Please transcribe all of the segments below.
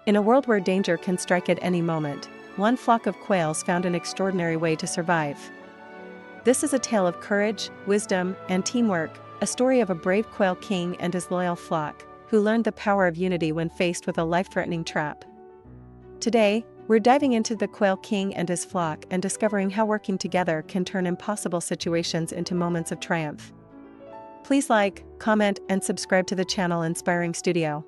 In a world where danger can strike at any moment, one flock of quails found an extraordinary way to survive. This is a tale of courage, wisdom, and teamwork, a story of a brave quail king and his loyal flock, who learned the power of unity when faced with a life-threatening trap. Today, we're diving into the Quail King and his flock and discovering how working together can turn impossible situations into moments of triumph. Please like, comment, and subscribe to the channel Inspiring Studio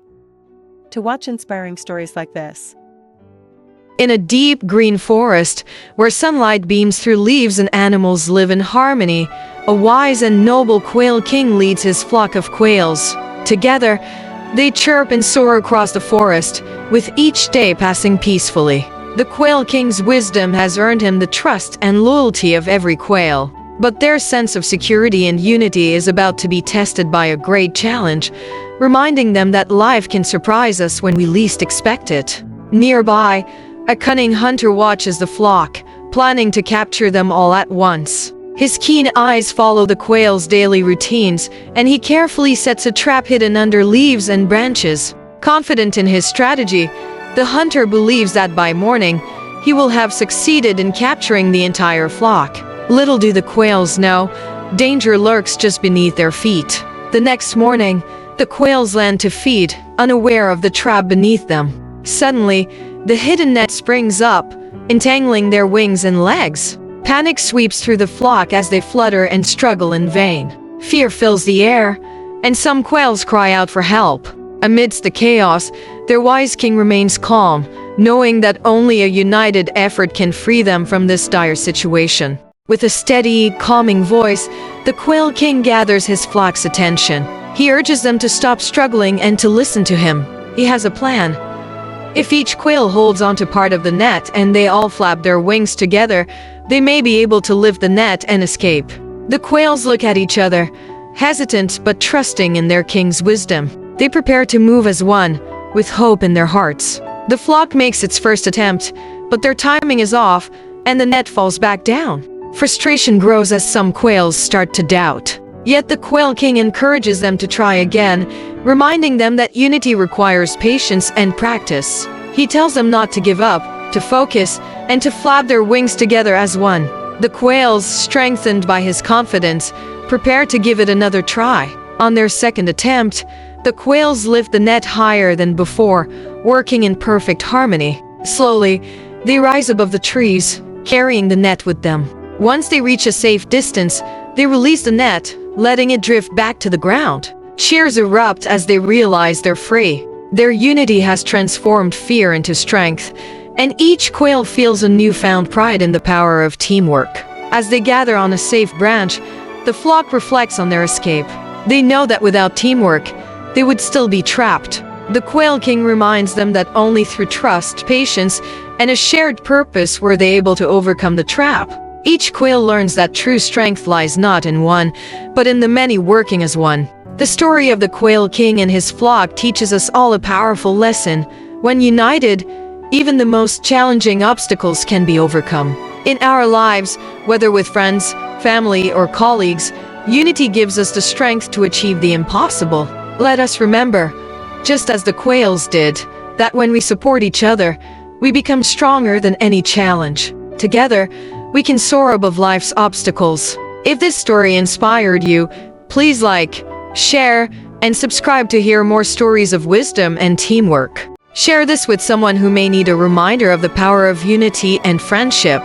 to watch inspiring stories like this. In a deep green forest, where sunlight beams through leaves and animals live in harmony, a wise and noble Quail King leads his flock of quails. Together, they chirp and soar across the forest, with each day passing peacefully. The Quail King's wisdom has earned him the trust and loyalty of every quail. But their sense of security and unity is about to be tested by a great challenge, reminding them that life can surprise us when we least expect it. Nearby, a cunning hunter watches the flock, planning to capture them all at once. His keen eyes follow the quails' daily routines, and he carefully sets a trap hidden under leaves and branches. Confident in his strategy, the hunter believes that by morning, he will have succeeded in capturing the entire flock. Little do the quails know, danger lurks just beneath their feet. The next morning, the quails land to feed, unaware of the trap beneath them. Suddenly, the hidden net springs up, entangling their wings and legs. Panic sweeps through the flock as they flutter and struggle in vain. Fear fills the air, and some quails cry out for help. Amidst the chaos, their wise king remains calm, knowing that only a united effort can free them from this dire situation. With a steady, calming voice, the Quail King gathers his flock's attention. He urges them to stop struggling and to listen to him. He has a plan. If each quail holds onto part of the net and they all flap their wings together, they may be able to lift the net and escape. The quails look at each other, hesitant but trusting in their king's wisdom. They prepare to move as one, with hope in their hearts. The flock makes its first attempt, but their timing is off, and the net falls back down. Frustration grows as some quails start to doubt. Yet the Quail King encourages them to try again, reminding them that unity requires patience and practice. He tells them not to give up, to focus, and to flap their wings together as one. The quails, strengthened by his confidence, prepare to give it another try. On their second attempt, the quails lift the net higher than before, working in perfect harmony. Slowly, they rise above the trees, carrying the net with them. Once they reach a safe distance, they release the net, letting it drift back to the ground. Cheers erupt as they realize they're free. Their unity has transformed fear into strength, and each quail feels a newfound pride in the power of teamwork. As they gather on a safe branch, the flock reflects on their escape. They know that without teamwork, they would still be trapped. The Quail King reminds them that only through trust, patience, and a shared purpose were they able to overcome the trap. Each quail learns that true strength lies not in one, but in the many working as one. The story of the Quail King and his flock teaches us all a powerful lesson. When united, even the most challenging obstacles can be overcome. In our lives, whether with friends, family, or colleagues, unity gives us the strength to achieve the impossible. Let us remember, just as the quails did, that when we support each other, we become stronger than any challenge. Together, we can soar above life's obstacles. If this story inspired you, please like, share, and subscribe to hear more stories of wisdom and teamwork. Share this with someone who may need a reminder of the power of unity and friendship.